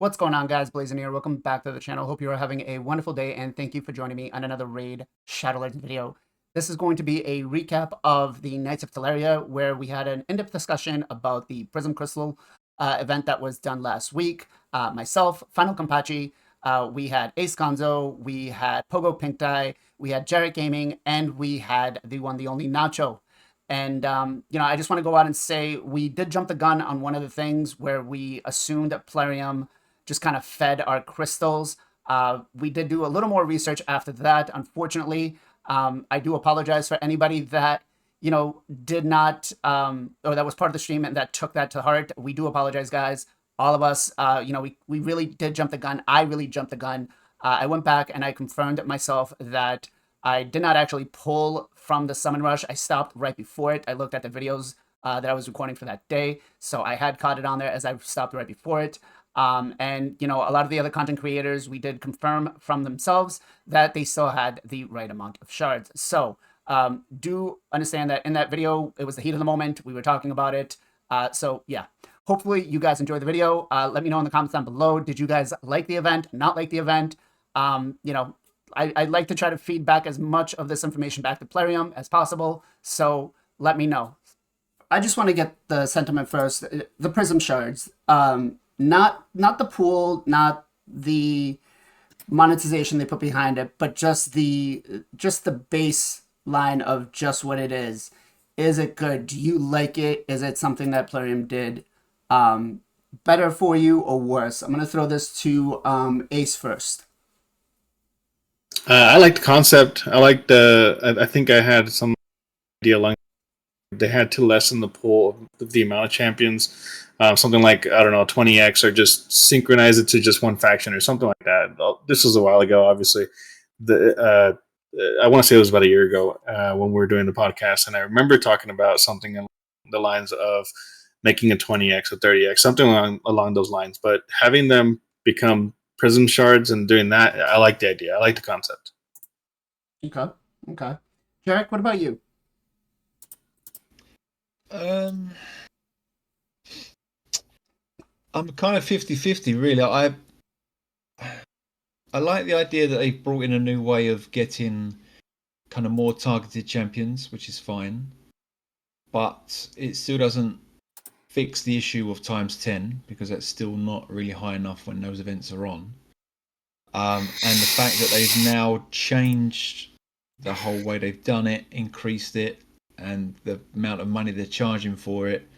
What's going on, guys? Blazing here. Welcome back to the channel. Hope you are having a wonderful day, and thank you for joining me on another Raid Shadowlands video. This is going to be a recap of the Knights of Teleria, where we had an in-depth discussion about the Prism Crystal event that was done last week. Myself, Final Kampachi, we had Ace Gonzo, we had Pogo Pink Dye, we had Jarrett Gaming, and we had the one, the only Nacho. And, I just want to go out and say we did jump the gun on one of the things where we assumed that Plarium just kind of fed our crystals. We did do a little more research after that, unfortunately. I do apologize for anybody that, did not, or that was part of the stream and that took that to heart. We do apologize, guys. All of us, we really did jump the gun. I really jumped the gun. I went back and I confirmed myself that I did not actually pull from the summon rush. I stopped right before it. I looked at the videos that I was recording for that day. So I had caught it on there as I stopped right before it. And a lot of the other content creators, we did confirm from themselves that they still had the right amount of shards. So do understand that in that video, it was the heat of the moment. We were talking about it. So yeah, hopefully you guys enjoyed the video. Let me know in the comments down below. Did you guys like the event? Not like the event? I'd like to try to feed back as much of this information back to Plarium as possible. So let me know. I just want to get the sentiment first. The Prism Shards. Not the pool, not the monetization they put behind it, but just the baseline of just what it is. Is it good? Do you like it? Is it something that Plarium did better for you or worse? I'm gonna throw this to Ace first. I like the concept. I like I think I had some idea along. They had to lessen the pool of the amount of champions. Something like, I don't know, 20x, or just synchronize it to just one faction or something like that. This was a while ago, obviously. I want to say it was about a year ago when we were doing the podcast, and I remember talking about something along the lines of making a 20x or 30x, something along those lines. But having them become Prism Shards and doing that, I like the idea. I like the concept. Okay. Jarek, what about you? I'm kind of 50-50, really. I like the idea that they brought in a new way of getting kind of more targeted champions, which is fine. But it still doesn't fix the issue of ×10, because that's still not really high enough when those events are on. And the fact that they've now changed the whole way they've done it, increased it, and the amount of money they're charging for it,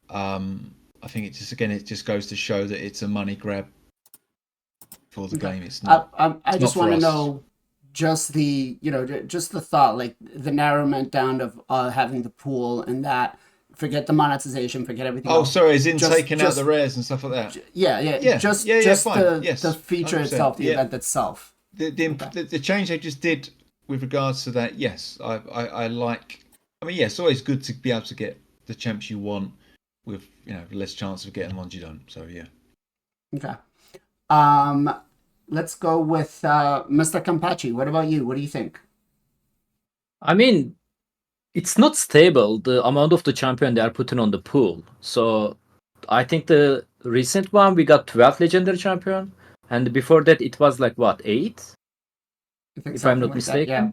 I think it just goes to show that it's a money grab for the game. It's not. I just want to know just the thought, like the narrowment down of having the pool and that. Forget the monetization, forget everything. Oh, else. Sorry, as in taking out the rares and stuff like that. Just the feature 100%. Itself, the event itself. The change they just did with regards to that, yes, I like. I mean, yes, it's always good to be able to get the champs you want with less chance of getting ones you don't. So yeah. Okay. Let's go with Mr. Kampachi. What about you? What do you think? I mean, it's not stable, the amount of the champion they are putting on the pool. So I think the recent one we got 12 legendary champion, and before that it was like what, 8? If I'm not mistaken. That, yeah.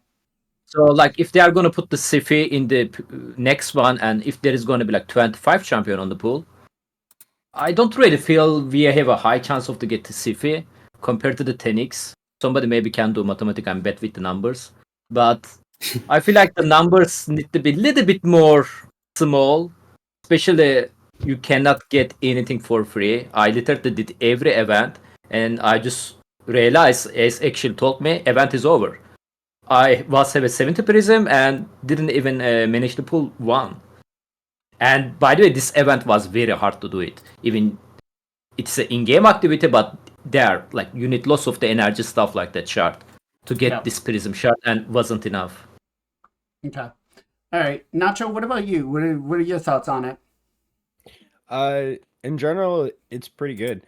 So like if they are going to put the Sifi in the next one, and if there is going to be like 25 champion on the pool, I don't really feel we have a high chance of to get to Sifi compared to the 10x. Somebody maybe can do mathematics and bet with the numbers, but I feel like the numbers need to be a little bit more small, especially you cannot get anything for free. I literally did every event, and I just realized, as actually told me, event is over. I was have a 70 prism and didn't even manage to pull one. And by the way, this event was very hard to do it. Even it's an in-game activity, but there, like, you need lots of the energy stuff like that shard to get this prism shard, and wasn't enough. Okay. All right. Nacho, what about you? What are your thoughts on it? In general, it's pretty good.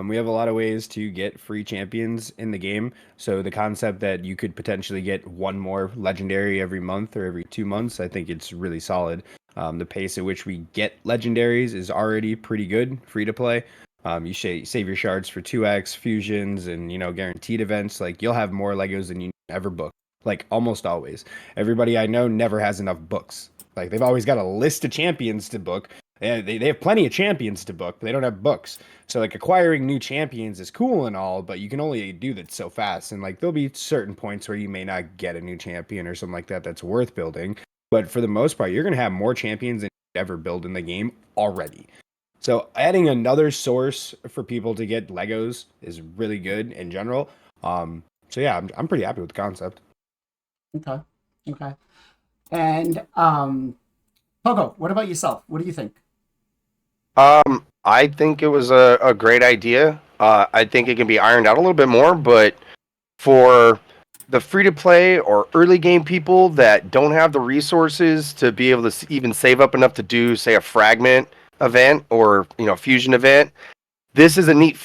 We have a lot of ways to get free champions in the game. So the concept that you could potentially get one more legendary every month or every 2 months, I think it's really solid. The pace at which we get legendaries is already pretty good, free to play. You save your shards for 2x fusions and guaranteed events. Like you'll have more Legos than you ever book. Like almost always. Everybody I know never has enough books. Like they've always got a list of champions to book. They have plenty of champions to book, but they don't have books. So like acquiring new champions is cool and all, but you can only do that so fast. And like there'll be certain points where you may not get a new champion or something like that that's worth building. But for the most part, you're gonna have more champions than you ever build in the game already. So adding another source for people to get Legos is really good in general. So yeah, I'm pretty happy with the concept. Okay. Okay. And Pogo, what about yourself? What do you think? I think it was a great idea. I think it can be ironed out a little bit more, but for the free-to-play or early game people that don't have the resources to be able to even save up enough to do, say, a fragment event or fusion event, this is a neat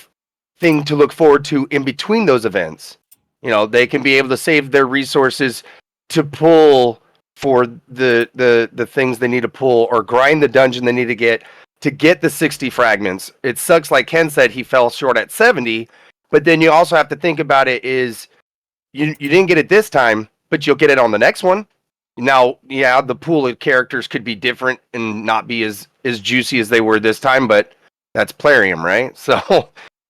thing to look forward to in between those events. They can be able to save their resources to pull for the things they need to pull or grind the dungeon they need to get the 60 fragments. It sucks, like Ken said, he fell short at 70, but then you also have to think about it is you didn't get it this time, but you'll get it on the next one. Now, yeah, the pool of characters could be different and not be as juicy as they were this time, but that's Plarium, right? So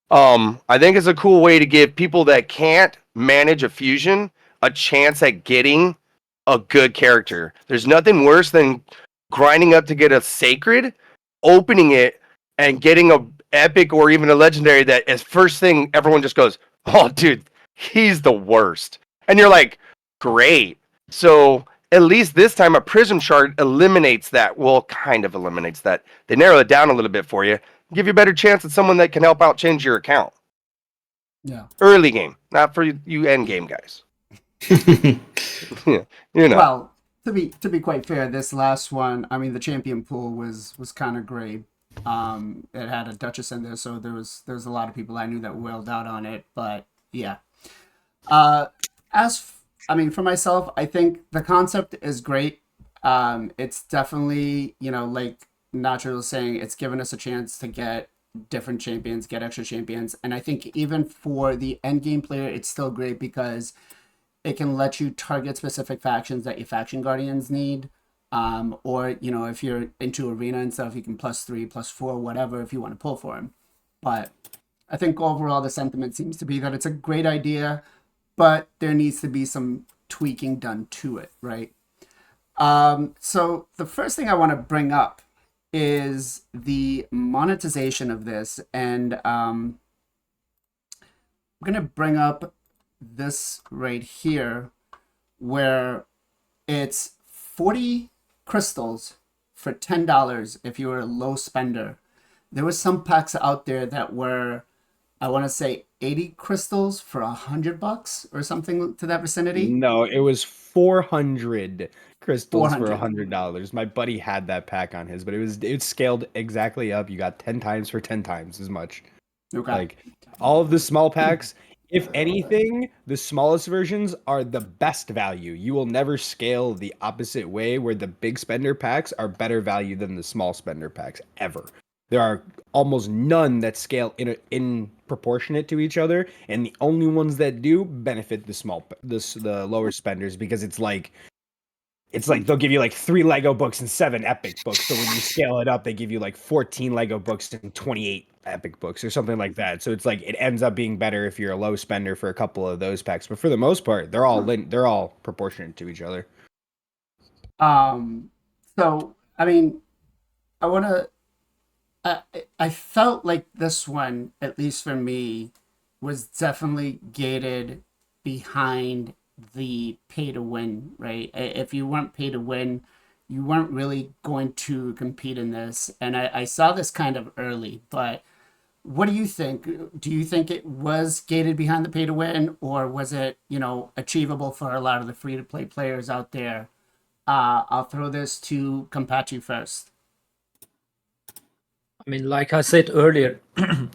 I think it's a cool way to give people that can't manage a fusion a chance at getting a good character. There's nothing worse than grinding up to get a sacred, opening it, and getting a epic or even a legendary that as first thing everyone just goes, "Oh, dude, he's the worst," and you're like, "Great." So at least this time a Prism Shard eliminates that. Well, kind of eliminates that. They narrow it down a little bit for you, give you a better chance at someone that can help out change your account. Yeah. Early game, not for you end game guys. Well, to be quite fair, this last one, I mean, the champion pool was kind of great. It had a Duchess in there, so there was a lot of people I knew that wailed out on it. But yeah, I mean, for myself, I think the concept is great. It's definitely, like Nacho was saying, it's given us a chance to get different champions, get extra champions, and I think even for the end game player, it's still great because it can let you target specific factions that your faction guardians need. Or, if you're into arena and stuff, you can +3, +4, whatever, if you want to pull for him. But I think overall the sentiment seems to be that it's a great idea, but there needs to be some tweaking done to it, right? So the first thing I want to bring up is the monetization of this. And I'm going to bring up this right here where it's 40 crystals for $10 if you were a low spender. There were some packs out there that were, I want to say, 80 crystals for $100 or something to that vicinity. No, it was 400 crystals for 400. $100. My buddy had that pack on his, but it scaled exactly up. You got 10 times for 10 times as much. Okay. Like all of the small packs, if anything, the smallest versions are the best value. You will never scale the opposite way where the big spender packs are better value than the small spender packs ever. There are almost none that scale in proportionate to each other, and the only ones that do benefit the lower spenders because it's like they'll give you like 3 Lego books and 7 epic books. So when you scale it up, they give you like 14 Lego books and 28 epic books or something like that. So it's like it ends up being better if you're a low spender for a couple of those packs. But for the most part, they're all proportionate to each other. So I mean, I felt like this one, at least for me, was definitely gated behind the pay to win, right? If you weren't pay to win, you weren't really going to compete in this. And I saw this kind of early, but what do you think? Do you think it was gated behind the pay to win, or was it, achievable for a lot of the free to play players out there? I'll throw this to Compachi first. I mean, like I said earlier,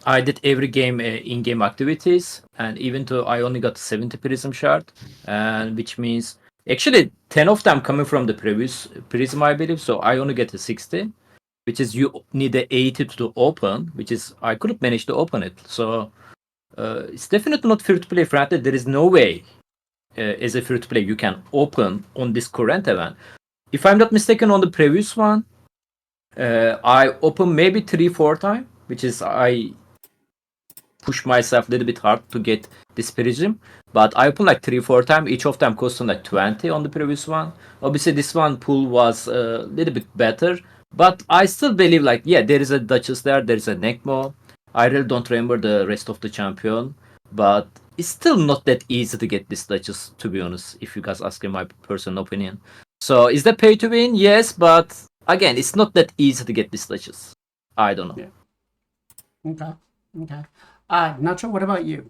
I did every game in-game activities, and even though I only got 70 Prism Shard, and which means actually 10 of them coming from the previous Prism, I believe, so I only get a 60. which is you need a 80 to open, which is I couldn't manage to open it. So it's definitely not free-to-play friendly. There is no way as a free-to-play you can open on this current event. If I'm not mistaken, on the previous one, I opened maybe 3-4 times, which is I push myself a little bit hard to get this Prism, but I opened like 3-4 times. Each of them costing like 20 on the previous one. Obviously, this one pool was a little bit better, but I still believe like, yeah, there is a Duchess there is a Necmo. I really don't remember the rest of the champion, but it's still not that easy to get this Duchess, to be honest, if you guys ask me my personal opinion. So is that pay to win? Yes, but again, it's not that easy to get this Duchess. I don't know. Yeah. Okay. Nacho, what about you?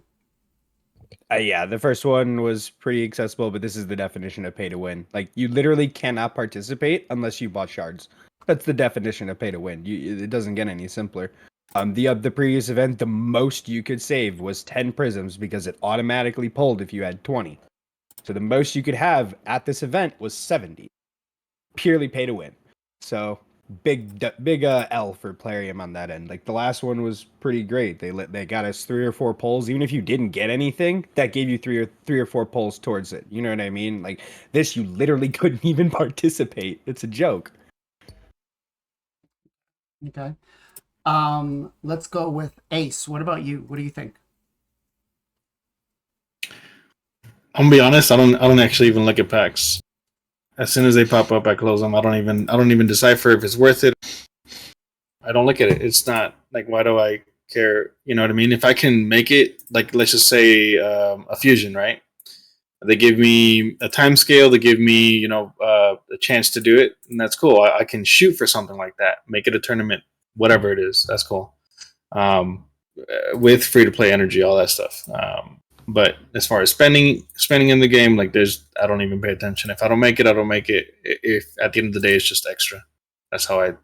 Yeah, the first one was pretty accessible, but this is the definition of pay to win. Like, you literally cannot participate unless you bought shards. That's the definition of pay to win. It doesn't get any simpler. The previous event, the most you could save was 10 prisms because it automatically pulled if you had 20. So the most you could have at this event was 70. Purely pay to win. So big L for Plarium on that end. Like, the last one was pretty great. They got us 3 or 4 pulls. Even if you didn't get anything, that gave you three or 4 pulls towards it. You know what I mean? Like, this, you literally couldn't even participate. It's a joke. Okay. Let's go with Ace. What about you? What do you think? I'm gonna be honest. I don't actually even look at packs. As soon as they pop up, I close them. I don't even decipher if it's worth it. I don't look at it. It's not like, why do I care? You know what I mean? If I can make it, like, let's just say a fusion, right? They give me a time scale. They give me, a chance to do it, and that's cool. I can shoot for something like that. Make it a tournament, whatever it is. That's cool. With free to play energy, all that stuff. But as far as spending in the game, like, I don't even pay attention. If I don't make it, I don't make it. If at the end of the day, it's just extra. That's how I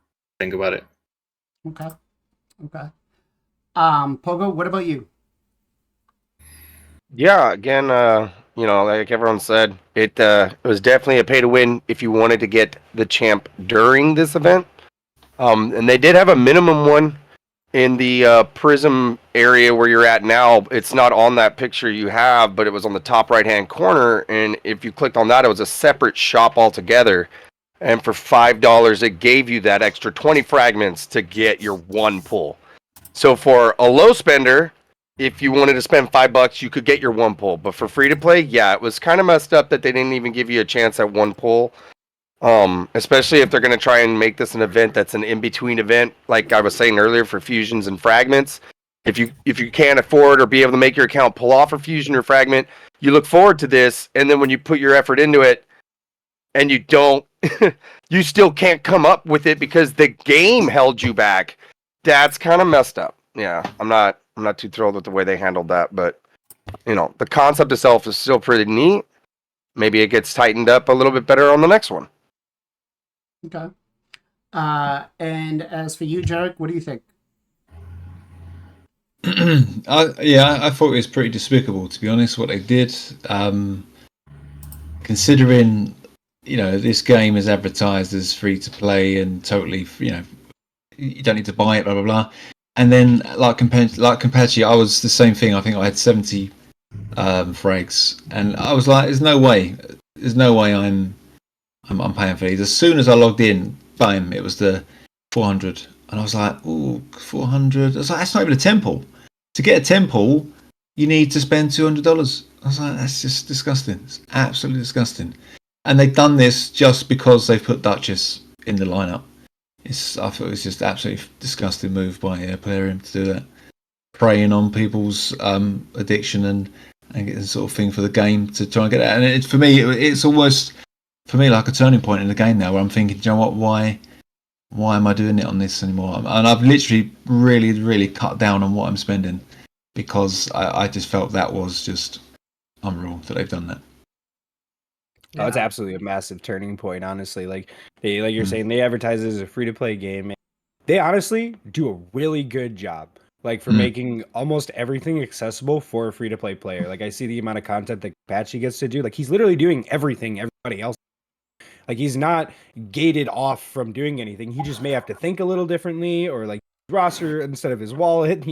think about it. Okay. Pogo, what about you? Yeah, again, like everyone said, it was definitely a pay to win if you wanted to get the champ during this event. And they did have a minimum one in the Prism area where you're at now. It's not on that picture you have, but it was on the top right-hand corner. And if you clicked on that, it was a separate shop altogether. And for $5, it gave you that extra 20 fragments to get your one pull. So for a low spender, if you wanted to spend $5, you could get your one pull. But for free to play, yeah, it was kind of messed up that they didn't even give you a chance at one pull. Especially if they're going to try and make this an event that's an in-between event, like I was saying earlier, for fusions and fragments. If you can't afford or be able to make your account pull off a fusion or fragment, you look forward to this, and then when you put your effort into it and you don't, you still can't come up with it because the game held you back. That's kind of messed up. Yeah, I'm not too thrilled with the way they handled that, but the concept itself is still pretty neat. Maybe it gets tightened up a little bit better on the next one. Okay. And as for you, Jarek, what do you think? I thought it was pretty despicable, to be honest, what they did. Considering, this game is advertised as free to play and totally, you don't need to buy it, blah blah blah. And then, like compared to you, I was the same thing. I think I had 70 frags, and I was like, "There's no way I'm paying for these." As soon as I logged in, bam, it was the 400, and I was like, "Ooh, 400." I was like, "That's not even a temple. To get a temple, you need to spend $200." I was like, "That's just disgusting. It's absolutely disgusting." And they've done this just because they've put Duchess in the lineup. I thought it was just absolutely disgusting move by Plarium to do that, preying on people's addiction and get the sort of thing for the game to try and get that. And for me, it's almost for me like a turning point in the game now, where I'm thinking, do you know what? Why am I doing it on this anymore? And I've literally really, really cut down on what I'm spending because I just felt that was just unreal that they've done that. Oh, it's absolutely a massive turning point, honestly. Like you're saying, they advertise it as a free-to-play game. They honestly do a really good job, like, for making almost everything accessible for a free-to-play player. Like, I see the amount of content that Patchy gets to do. Like, he's literally doing everything everybody else. Like he's not gated off from doing anything. He just may have to think a little differently, or like roster instead of his wallet,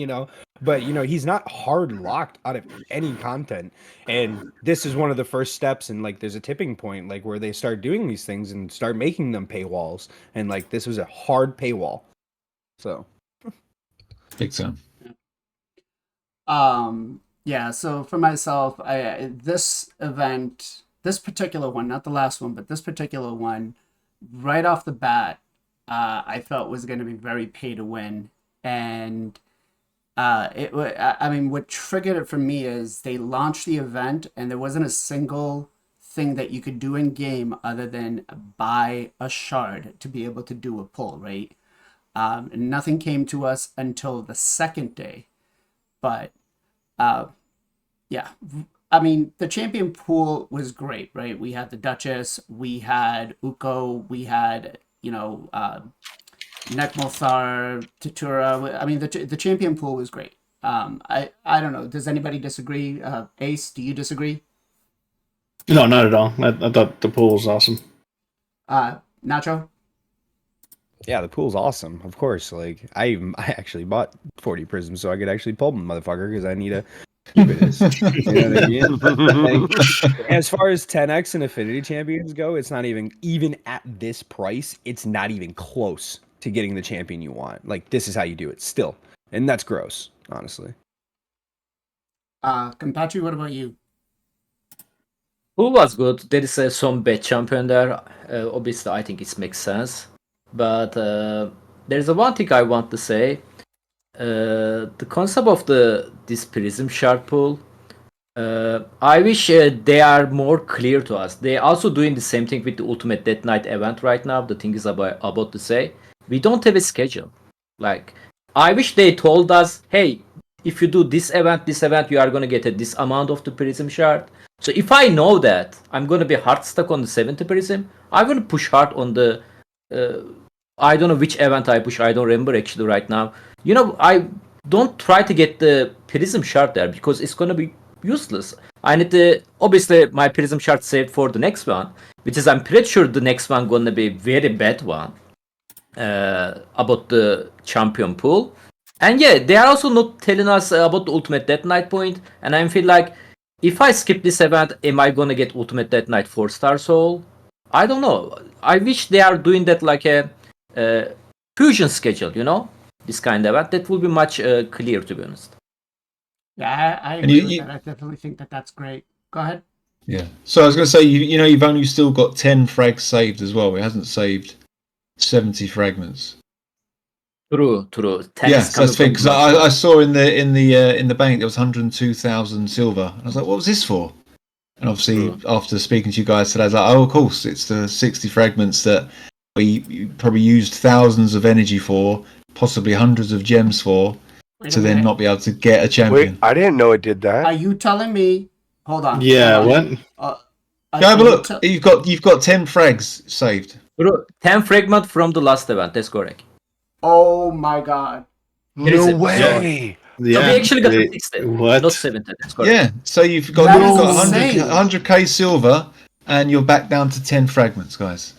but he's not hard locked out of any content. And this is one of the first steps, and like there's a tipping point like where they start doing these things and start making them paywalls, and like this was a hard paywall. So Big time. Yeah, so for myself, this event, this particular one, not the last one, but this particular one, right off the bat, I felt was going to be very pay to win. And what triggered it for me is they launched the event and there wasn't a single thing that you could do in game other than buy a shard to be able to do a pull, right? Nothing came to us until the second day. But yeah, the champion pool was great, right? We had the Duchess, we had Uko, we had, Nekmothar, Tatura. The champion pool was great. I don't know. Does anybody disagree? Ace, do you disagree? No, not at all. I thought the pool was awesome. Nacho? Yeah, the pool's awesome. Of course, like I actually bought 40 prisms so I could actually pull them, motherfucker, because I need a keep it as. You know what I mean? Like, as far as 10x and affinity champions go, it's not even at this price. It's not even close to getting the champion you want. Like this is how you do it still, and that's gross, honestly. Kampachi, what about you? Pool was good. There is some bad champion there. Obviously, I think it makes sense. But there's one thing I want to say. The concept of this Prism Shard pool, I wish they are more clear to us. They also doing the same thing with the Ultimate Death Knight event right now. The thing is about to say, we don't have a schedule. Like, I wish they told us, hey, if you do this event, you are going to get this amount of the Prism Shard. So if I know that I'm going to be hard stuck on the 70 Prism, I will push hard on the I don't know which event I push. I don't remember actually right now. I don't try to get the Prism Shard there because it's going to be useless. I need obviously my Prism Shard saved for the next one, which is I'm pretty sure the next one going to be very bad one about the champion pool. And yeah, they are also not telling us about the Ultimate Death Knight point. And I feel like if I skip this event, am I going to get Ultimate Death Knight 4-star soul? I don't know. I wish they are doing that like a fusion schedule, this kind of event. That will be much clearer, to be honest. Yeah, I agree with that. I definitely think that's great. Go ahead. Yeah. So I was going to say, you've only still got 10 frags saved as well. It hasn't saved 70 fragments. True. Yeah, so that's because I saw in the bank there was 102,000 silver. I was like, what was this for? And obviously, after speaking to you guys today, I was like, oh, of course, it's the 60 fragments that we probably used thousands of energy for, possibly hundreds of gems for, to then not be able to get a champion. Wait, I didn't know it did that. Are you telling me? Hold on. Yeah, what? Go have a look. You've got 10 frags saved. 10 fragment from the last event. That's correct. Oh my god! No way. Yeah. So we actually got 60, not 70. That's correct. Yeah, so you've got 100k silver, and you're back down to 10 fragments, guys.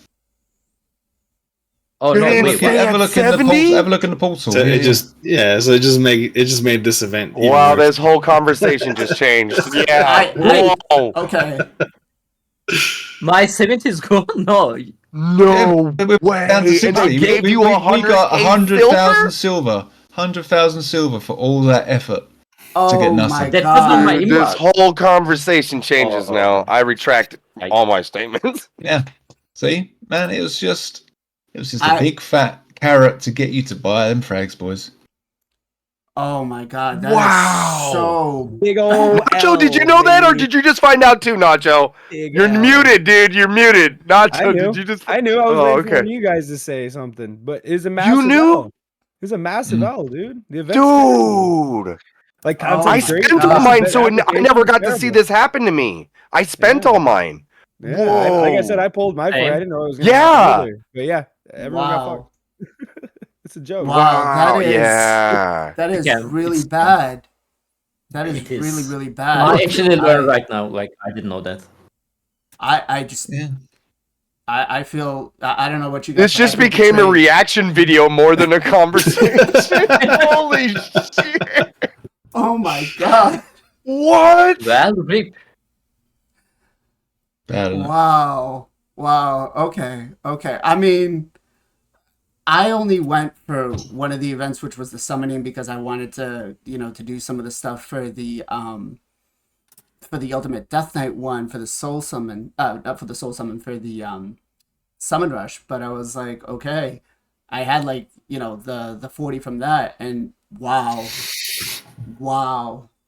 Oh no! Wait, have a look in the portal. Have a look in the portal. So it just made this event. Wow, this whole conversation just changed. Yeah. Okay. My 70 is gone. No. No way. Down to 60. And I gave you we got 100,000 silver. 100,000 silver for all that effort to get nothing. My God. This whole conversation changes now. I retract all my statements. Yeah. See, man, it was just a big fat carrot to get you to buy them frags, boys. Oh my God! That is so big old. Nacho, did you know that, or did you just find out too, Nacho? You're muted, dude. You're muted. Nacho, did you just? I knew. I was waiting for you guys to say something, but it's a massive. You knew? L. It's a massive L, dude. The Dude. Like I spent all mine, so I never got to see this happen to me. I spent all mine. Yeah, like I said, I pulled my I didn't know it was going to happen either. But yeah, everyone got fucked. It's a joke. Wow, that is really bad. That is really, really bad. I actually learned right now. Like, I didn't know that. I just I feel I don't know what you guys. This just became a reaction video more than a conversation. Holy shit! Oh my god! What? Well, Rip. Bad enough. Wow! Wow! Okay. Okay. I mean, I only went for one of the events, which was the summoning, because I wanted to, to do some of the stuff for the Ultimate Death Knight one, for the Soul Summon, not for the Soul Summon, for the Summon Rush. But I was like, okay, I had like, the 40 from that, and wow,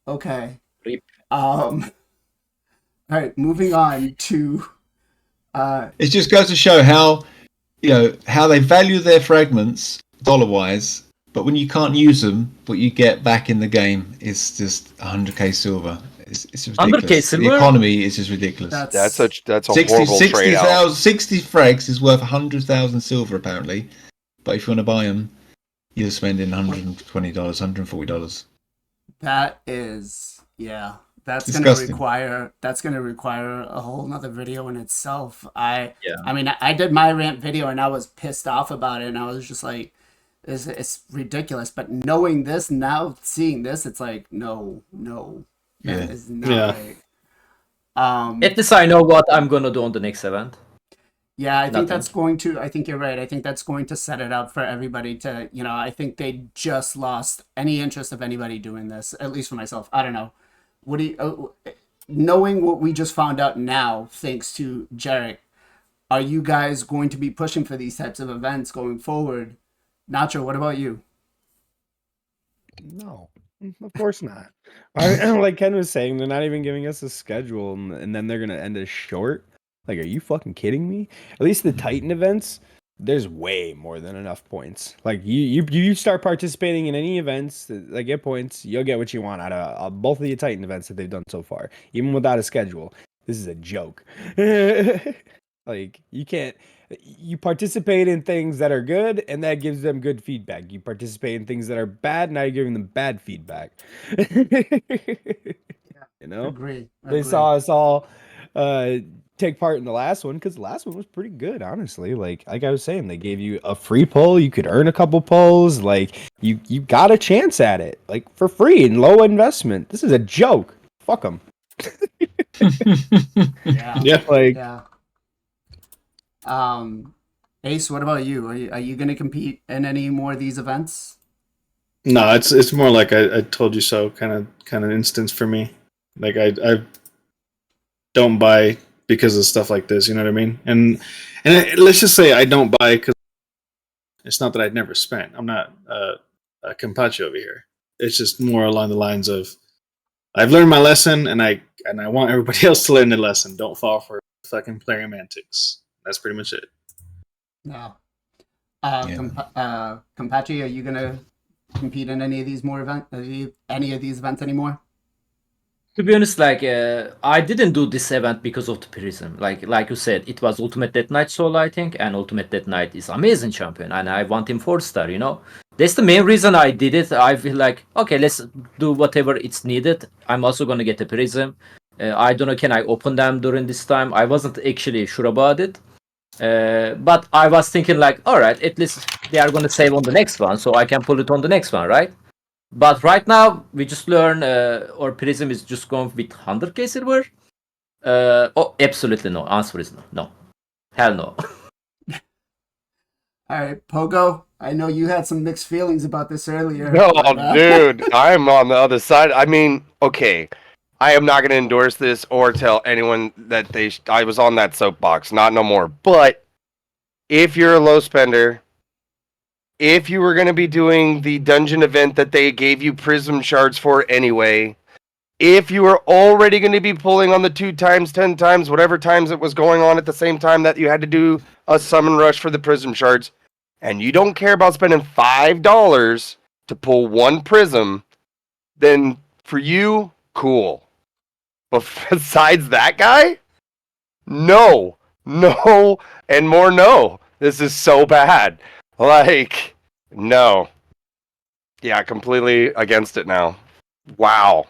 okay. Rip. All right, moving on to It just goes to show how how they value their fragments dollar-wise, but when you can't use them, what you get back in the game is just 100k silver. It's ridiculous. 100k silver? The economy is just ridiculous. That's a 60 horrible trade out. 60 frags is worth 100,000 silver apparently, but if you want to buy them, you're spending $120, $140. that is, yeah, that's Disgusting. gonna require a whole nother video in itself. I Yeah. mean, I did my rant video and I was pissed off about it, and I was just like, it's ridiculous. But knowing this now, seeing this, it's like, no, that Yeah. is not Yeah. right. At least I know what I'm gonna do on the next event. Yeah, I think Nothing. I think you're right. I think that's going to set it up for everybody to, I think they just lost any interest of anybody doing this, at least for myself. I don't know. What do you, knowing what we just found out now, thanks to Jarek, are you guys going to be pushing for these types of events going forward? Nacho, what about you? No, of course not. Like Ken was saying, they're not even giving us a schedule, and then they're gonna end us short. Like, are you fucking kidding me? At least the Titan events, there's way more than enough points. Like you start participating in any events that get points, you'll get what you want out of both of the Titan events that they've done so far, even without a schedule. This is a joke. Like, you can't. You participate in things that are good, and that gives them good feedback. You participate in things that are bad, now you're giving them bad feedback. You know, Agree. they saw us all take part in the last one, because the last one was pretty good, honestly. Like I was saying, they gave you a free poll. You could earn a couple polls. Like you got a chance at it, like for free and low investment. This is a joke. Fuck them. Yeah. Yeah. Like, Yeah. Ace, what about you? Are you going to compete in any more of these events? No, it's more like I told you so kind of instance for me. Like I don't buy because of stuff like this. You know what I mean? And let's just say I don't buy because it's not that I'd never spent. I'm not a Kenpachi over here. It's just more along the lines of I've learned my lesson, and I want everybody else to learn the lesson. Don't fall for fucking player antics. That's pretty much it. No. Yeah. Kenpachi, are you gonna compete in any of these events anymore? To be honest, like I didn't do this event because of the Prism. Like you said, it was Ultimate Death Knight solo, I think, and Ultimate Death Knight is amazing champion, and I want him 4-star. That's the main reason I did it. I feel like, okay, let's do whatever it's needed. I'm also gonna get a Prism. I don't know, can I open them during this time? I wasn't actually sure about it. But I was thinking like, all right, at least they are going to save on the next one, so I can pull it on the next one, right? But right now, we just learn, or Prism is just going with 100k silver. Oh, absolutely no. Answer is no. No. Hell no. All right, Pogo, I know you had some mixed feelings about this earlier. No, but, dude, I'm on the other side. I mean, okay, I am not going to endorse this or tell anyone that I was on that soapbox. Not no more. But if you're a low spender, if you were going to be doing the dungeon event that they gave you Prism Shards for anyway, if you were already going to be pulling on the 2 times, 10 times, whatever times it was going on at the same time that you had to do a summon rush for the Prism Shards, and you don't care about spending $5 to pull 1 Prism, then for you, cool. But besides that guy, no, and more no. This is so bad. Like, no. Yeah, completely against it now. Wow.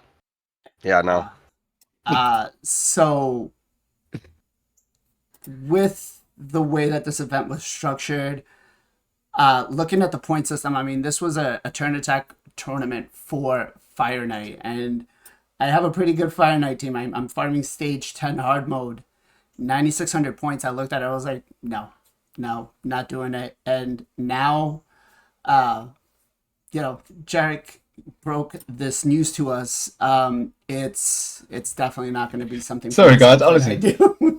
Yeah, no. so with the way that this event was structured. Looking at the point system, I mean, this was a turn attack tournament for Fire Knight, and I have a pretty good Fire Knight team. I'm farming stage 10 hard mode, 9,600 points. I looked at it, I was like, no, not doing it. And now, Jarek broke this news to us. It's definitely not going to be something. Sorry, guys. Honestly,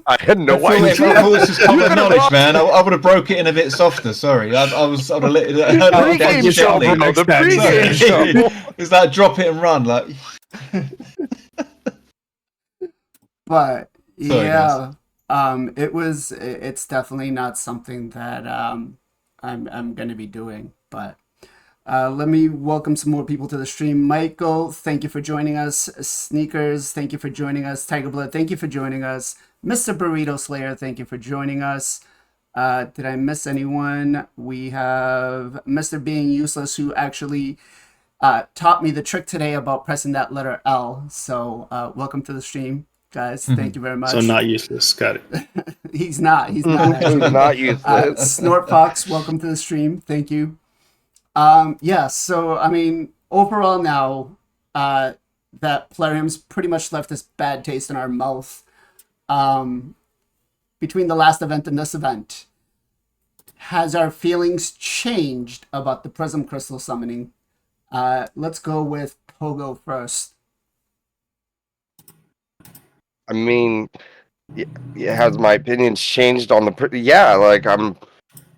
I had no I idea. thought this was common knowledge, man. I would have broke it in a bit softer. Sorry, I would have let it. Pre-game show, bro, the pre-game show. It's like drop it and run, like. But Sorry, yeah, it's definitely not something that I'm going to be doing. But let me welcome some more people to the stream. Michael, thank you for joining us. Sneakers, thank you for joining us. Tiger Blood, thank you for joining us. Mr. Burrito Slayer, thank you for joining us. Did I miss anyone? We have Mr. Being Useless, who actually taught me the trick today about pressing that letter L. So welcome to the stream, guys. Thank you very much. So not useless. Got it. He's not. He's not useless. Snort Fox, welcome to the stream. Thank you. Yeah, so I mean, overall now, that Plarium's pretty much left this bad taste in our mouth. Between the last event and this event, has our feelings changed about the Prism Crystal summoning? Let's go with Pogo first. I mean, has my opinions changed on the?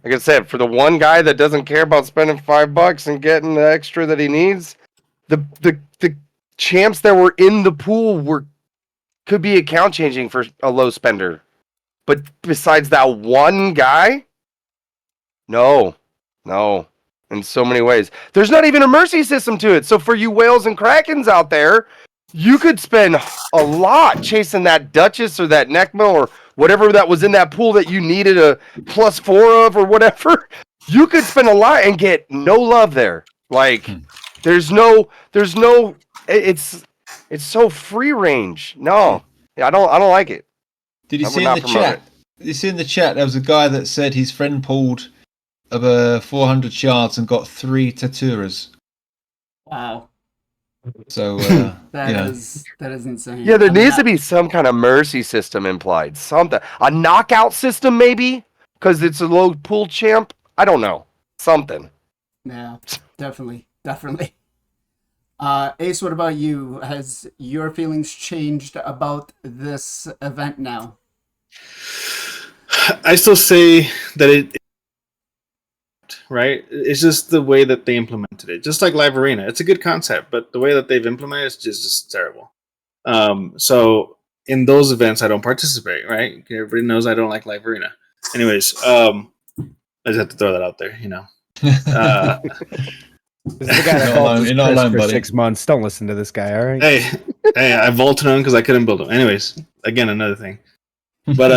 Like I said, for the one guy that doesn't care about spending $5 and getting the extra that he needs, the champs that were in the pool could be account changing for a low spender. But besides that one guy, no, in so many ways. There's not even a mercy system to it. So for you whales and krakens out there, you could spend a lot chasing that Duchess or that Necma or whatever that was in that pool that you needed a +4 of or whatever. You could spend a lot and get no love there. Like there's no it's so free range. No. I don't like it. Did you see in the chat? Did you see in the chat there was a guy that said his friend pulled over 400 shards and got 3 Taturas. Wow. So that is insane. Yeah, there needs to be some kind of mercy system implied. Something. A knockout system maybe? Because it's a low pool champ? I don't know. Something. Yeah, definitely. Ace, what about you? Has your feelings changed about this event now? I still say that it right. It's just the way that they implemented it. Just like Live Arena, it's a good concept, but the way that they've implemented it is just terrible. So in those events, I don't participate. Right? Everybody knows I don't like Live Arena. Anyways, I just have to throw that out there. You know. This is the guy that called for 6 months. Don't listen to this guy, all right? Hey, I vaulted on because I couldn't build him. Anyways, again, another thing. But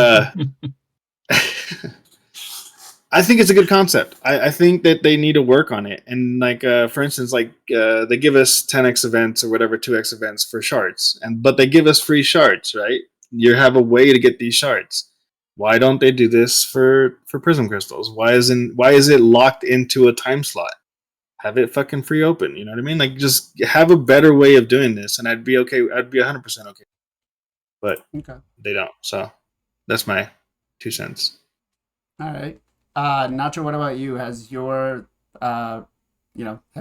I think it's a good concept. I think that they need to work on it. And like, for instance, like they give us 10x events or whatever, 2x events for shards, but they give us free shards, right? You have a way to get these shards. Why don't they do this for Prism Crystals? Why is it locked into a time slot? Have it fucking free open. You know what I mean? Like, just have a better way of doing this, and I'd be okay. I'd be 100% okay. But they don't. So that's my 2 cents. All right. Nacho, what about you? Has your, have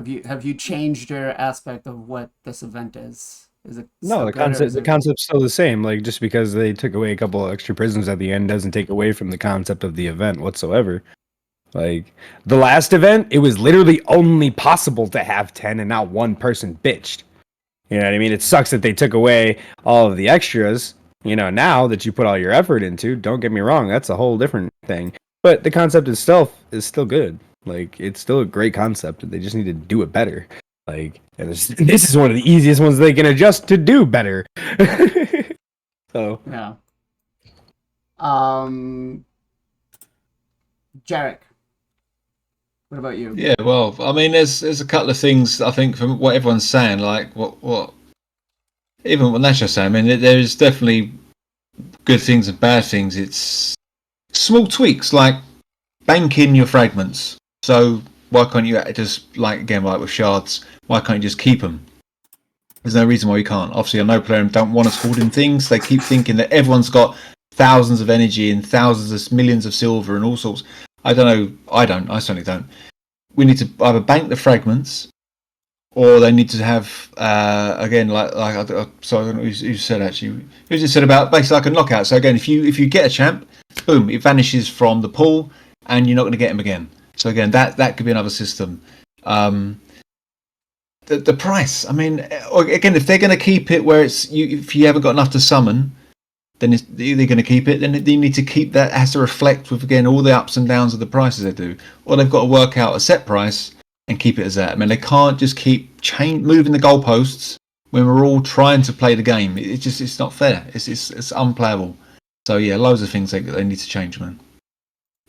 you changed your aspect of what this event is? Is it no? The concept's still the same. Like, just because they took away a couple of extra prisms at the end doesn't take away from the concept of the event whatsoever. Like, the last event, it was literally only possible to have 10 and not one person bitched. You know what I mean? It sucks that they took away all of the extras, now that you put all your effort into. Don't get me wrong, that's a whole different thing. But the concept itself is still good. Like, it's still a great concept. They just need to do it better. Like, and this is one of the easiest ones they can adjust to do better. So. Yeah. Jarek. What about you? Yeah, well, I mean, there's a couple of things I think from what everyone's saying, like what even what Nasha's saying. I mean, there's definitely good things and bad things. It's small tweaks like bank in your fragments. So why can't you just, like again, like with shards, why can't you just keep them? There's no reason why you can't. Obviously, I know players don't want us hoarding things. They keep thinking that everyone's got thousands of energy and thousands of millions of silver and all sorts. I don't know. I don't. I certainly don't. We need to either bank the fragments, or they need to have again, like so I don't know who said actually. Who just said about basically like a knockout. So again, if you get a champ, boom, it vanishes from the pool, and you're not going to get him again. So again, that could be another system. The price. I mean, again, if they're going to keep it where it's if you haven't got enough to summon, then they're going to keep it. Then they need to keep that. It has to reflect with again all the ups and downs of the prices they do. Or they've got to work out a set price and keep it as that. I mean, they can't just keep moving the goalposts when we're all trying to play the game. It's not fair. It's unplayable. So yeah, loads of things they need to change, man.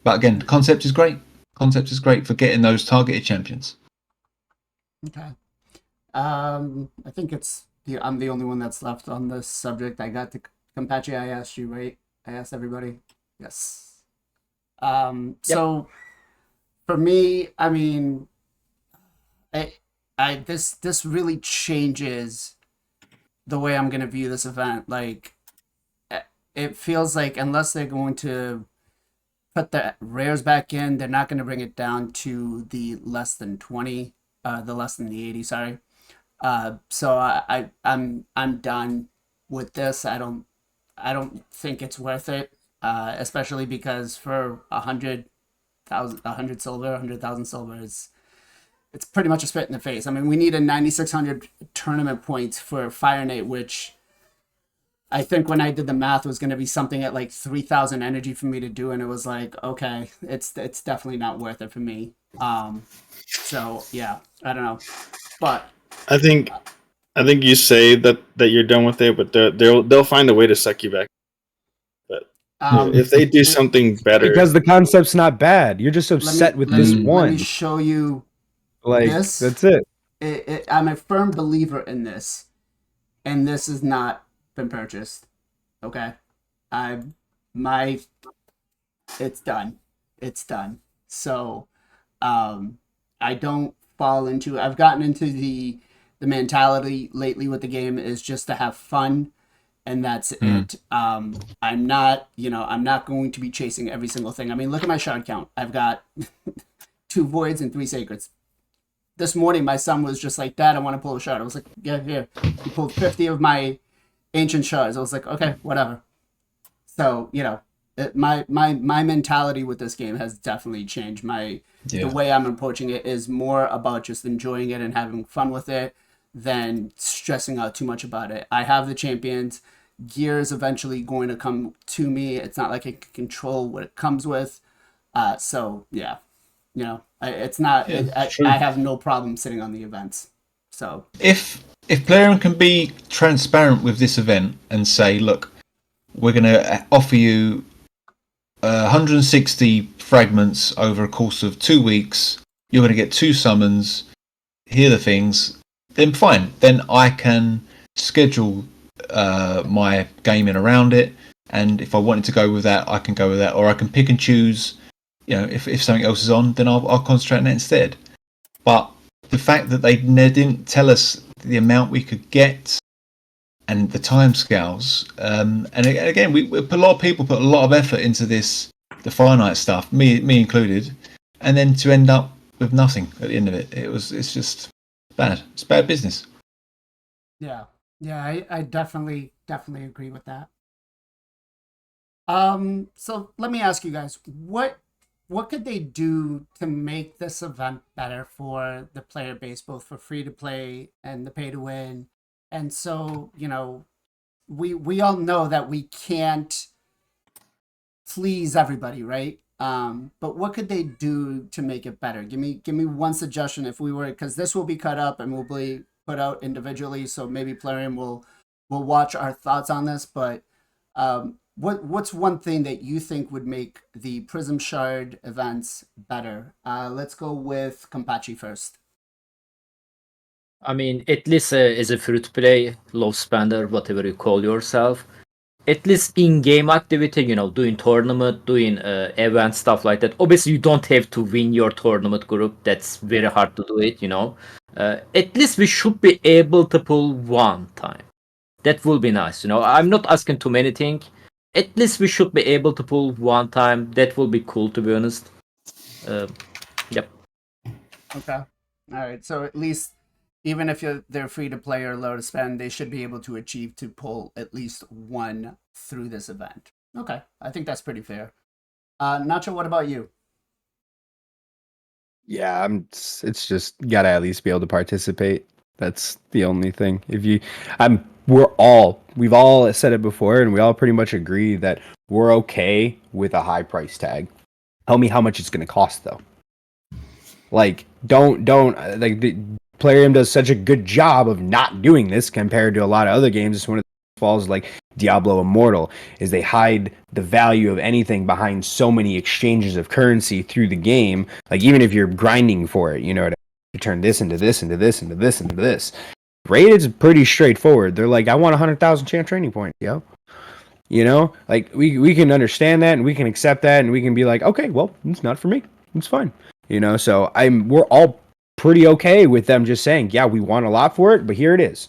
But again, the concept is great. Concept is great for getting those targeted champions. Okay. I think I'm the only one that's left on this subject. I got to Compachi. I asked you, right? I asked everybody. Yes. So for me, I mean, this really changes the way I'm gonna view this event. Like, it feels like unless they're going to put the rares back in, they're not gonna bring it down to the less than 20, the less than the 80. Sorry. So I'm done with this. I don't think it's worth it, especially because for 100,000 silver, 100,000 silver it's pretty much a spit in the face. I mean, we need a 9,600 tournament points for Fire Knight, which I think when I did the math was going to be something at like 3,000 energy for me to do, and it was like, okay, it's definitely not worth it for me. So yeah, I don't know, but. I think you say that you're done with it, but they'll find a way to suck you back. But if they do something better, because the concept's not bad. You're just upset with this one. Let me show you. Like this. That's it. I'm a firm believer in this, and this has not been purchased. Okay, it's done. It's done. So, I don't fall into. I've gotten into the mentality lately with the game is just to have fun, and that's it. I'm not going to be chasing every single thing. I mean, look at my shard count. I've got 2 voids and 3 sacreds. This morning, my son was just like, Dad, I want to pull a shard. I was like, yeah, here. He pulled 50 of my ancient shards. I was like, okay, whatever. So, my mentality with this game has definitely changed. The way I'm approaching it is more about just enjoying it and having fun with it than stressing out too much about it. I have the champions. Gear is eventually going to come to me. It's not like I can control what it comes with. So, yeah. It's not. I have no problem sitting on the events. So if Plarium can be transparent with this event and say, look, we're going to offer you 160 fragments over a course of 2 weeks. You're going to get 2 summons. Here are the things. Then fine. Then I can schedule my gaming around it. And if I wanted to go with that, I can go with that, or I can pick and choose. If something else is on, then I'll concentrate on it instead. But the fact that they didn't tell us the amount we could get and the timescales, and again, a lot of people put a lot of effort into this, the Fire Knight stuff, me included, and then to end up with nothing at the end of it, it's just bad. It's bad business. Yeah, I definitely agree with that. So let me ask you guys, what could they do to make this event better for the player base, both for free to play and the pay to win? And so, we all know that we can't please everybody, right? But what could they do to make it better? Give me one suggestion if we were, because this will be cut up and will be put out individually. So maybe Plarium will watch our thoughts on this, but what's one thing that you think would make the Prism Shard events better? Let's go with Compachi first. I mean, at least as a free-to-play, low spender, whatever you call yourself, at least in-game activity, doing tournament, doing event stuff like that. Obviously, you don't have to win your tournament group. That's very hard to do it, At least we should be able to pull one time. That will be nice, I'm not asking too many things. At least we should be able to pull one time. That will be cool, to be honest. Yep. Okay. All right. So at least, even if they're free to play or low to spend, they should be able to achieve to pull at least one through this event. Okay. I think that's pretty fair. Nacho, what about you? Yeah, it's just gotta at least be able to participate. That's the only thing. We've all said it before, and we all pretty much agree that we're okay with a high price tag. Tell me how much it's gonna cost though. Like, don't like the Plarium does such a good job of not doing this compared to a lot of other games. It's one of the falls like Diablo Immortal is they hide the value of anything behind so many exchanges of currency through the game. Like even if you're grinding for it, to turn this into this, into this, into this, into this. Raided's pretty straightforward. They're like, I want 100,000 champ training points, yo. Like we can understand that and we can accept that and we can be like, okay, well, it's not for me. It's fine. So we're all pretty okay with them just saying, yeah, we want a lot for it, but here it is.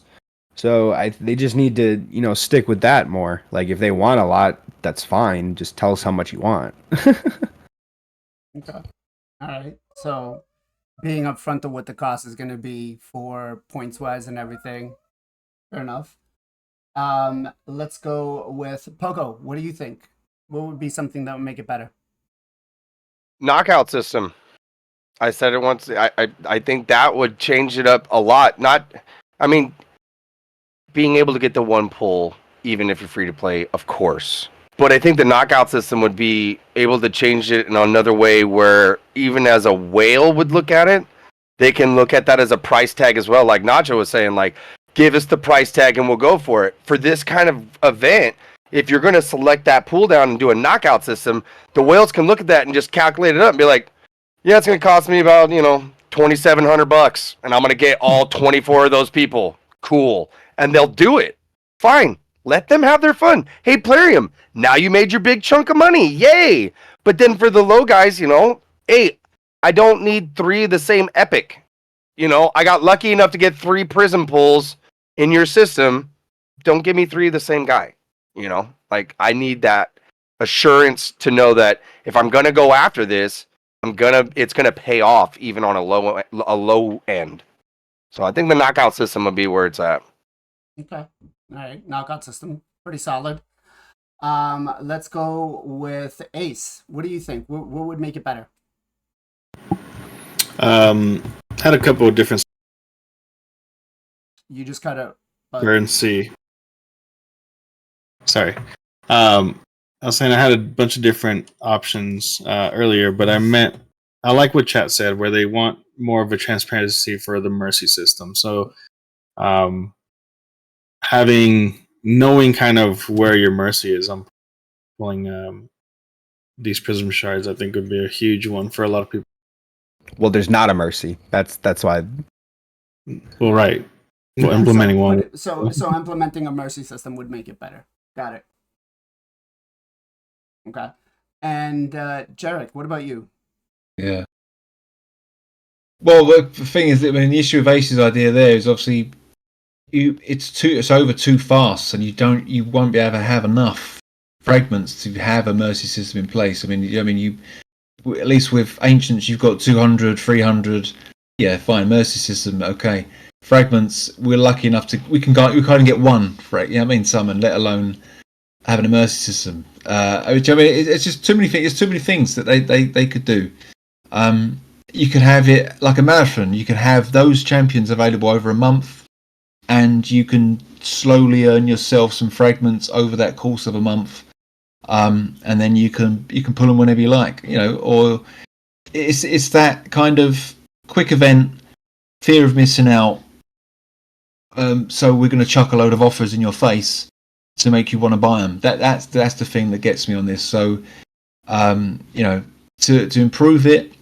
So they just need to, stick with that more. Like if they want a lot, that's fine. Just tell us how much you want. Okay. All right. So being upfront of what the cost is going to be for points wise and everything. Fair enough. Let's go with Poco. What do you think? What would be something that would make it better? Knockout system. I said it once. I think that would change it up a lot. Being able to get the one pull, even if you're free to play, of course. But I think the knockout system would be able to change it in another way where even as a whale would look at it, they can look at that as a price tag as well. Like Nacho was saying, like, give us the price tag and we'll go for it. For this kind of event, if you're going to select that pull down and do a knockout system, the whales can look at that and just calculate it up and be like, yeah, it's going to cost me about, $2,700 and I'm going to get all 24 of those people. Cool. And they'll do it. Fine. Let them have their fun. Hey, Plarium, now you made your big chunk of money. Yay. But then for the low guys, hey, I don't need 3 of the same epic. I got lucky enough to get 3 prism pulls in your system. Don't give me 3 of the same guy. Like I need that assurance to know that if I'm going to go after this, it's gonna pay off even on a low end. So I think the knockout system would be where it's at. Okay. All right. Knockout system. Pretty solid. Let's go with Ace. What do you think? What would make it better? Had a couple of different You just kind of currency. Sorry. I was saying I had a bunch of different options earlier, but I like what chat said, where they want more of a transparency for the mercy system. So, knowing kind of where your mercy is, I'm pulling these Prism Shards. I think would be a huge one for a lot of people. Well, there's not a mercy. That's why. Well, right. Well, implementing one. So implementing a mercy system would make it better. Got it. Okay. And Jarek, what about you? Yeah. Well, the thing is that the issue of Ace's idea there is obviously it's over too fast, and you won't be able to have enough fragments to have a mercy system in place. You at least with ancients you've got 200, 300. Yeah, fine, mercy system, okay. Fragments, we're lucky enough we can't even get one summon, let alone having a mercy system. It's just too many things. There's too many things that they could do. You could have it like a marathon. You could have those champions available over a month, and you can slowly earn yourself some fragments over that course of a month. And then you can pull them whenever you like. Or it's that kind of quick event, fear of missing out. So we're going to chuck a load of offers in your face to make you want to buy them. That's the thing that gets me on this. So, to improve it,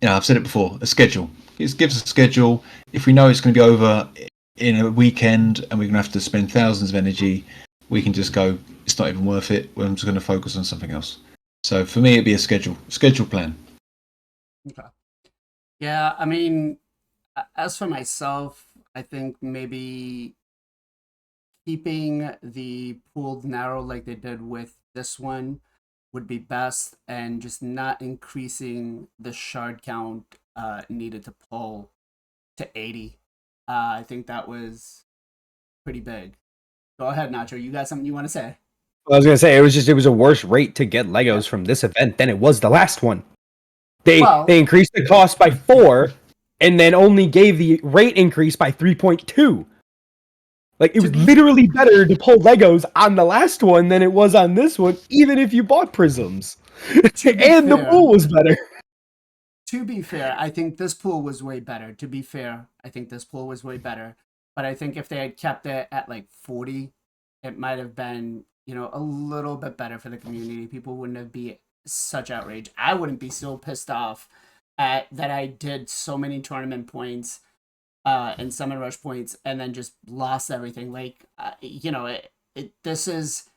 I've said it before. A schedule. It gives us a schedule. If we know it's going to be over in a weekend and we're going to have to spend thousands of energy, we can just go, it's not even worth it. I'm just going to focus on something else. So for me, it'd be a schedule plan. Okay. Yeah, I mean, as for myself, I think maybe keeping the pooled narrow like they did with this one would be best, and just not increasing the shard count needed to pull to 80. I think that was pretty big. Go ahead, Nacho. You got something you want to say? I was gonna say it was a worse rate to get Legos from this event than it was the last one. They increased the cost by 4, and then only gave the rate increase by 3.2. Like, it was literally better to pull Legos on the last one than it was on this one, even if you bought Prisms. And the pool was better. To be fair, I think this pool was way better. To be fair, I think this pool was way better. But I think if they had kept it at like 40, it might have been, you know, a little bit better for the community. People wouldn't have be such outrage. I wouldn't be so pissed off at that I did so many tournament points and summon rush points and then just lost everything. Like, you know, this is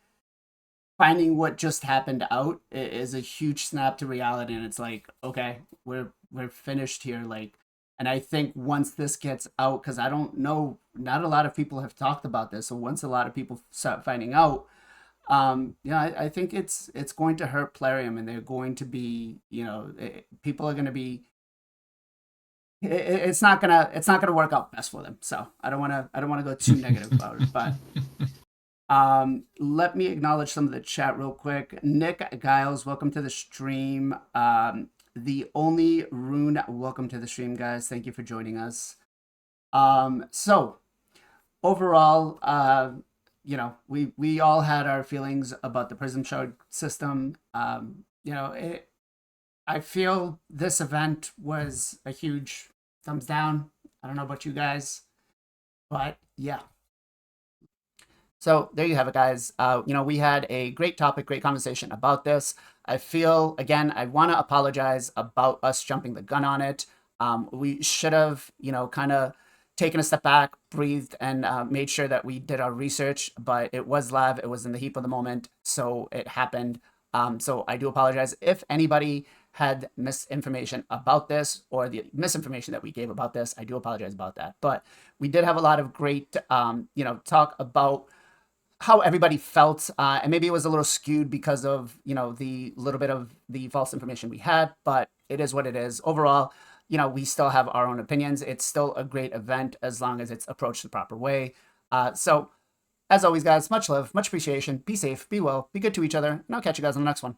finding what just happened out is a huge snap to reality, and it's like, okay, we're finished here. Like, and I think once this gets out, because I don't know, not a lot of people have talked about this, so once a lot of people start finding out, I think it's going to hurt Plarium, and they're going to be, people are going to be, it's not gonna work out best for them. So I don't want to go too negative about it, but let me acknowledge some of the chat real quick. Nick Giles, welcome to the stream. The Only Rune, welcome to the stream, guys. Thank you for joining us. So overall, we all had our feelings about the Prism Shard system. I feel this event was a huge thumbs down. I don't know about you guys, but yeah. So there you have it, guys. We had a great topic, great conversation about this. I feel, again, I want to apologize about us jumping the gun on it. We should have, kind of taken a step back, breathed, and made sure that we did our research. But it was live. It was in the heat of the moment. So it happened. So I do apologize. If anybody had misinformation about this, or the misinformation that we gave about this, I do apologize about that. But we did have a lot of great, talk about how everybody felt, and maybe it was a little skewed because of, the little bit of the false information we had, but it is what it is. Overall, we still have our own opinions. It's still a great event as long as it's approached the proper way. So as always, guys, much love, much appreciation. Be safe, be well, be good to each other, and I'll catch you guys on the next one.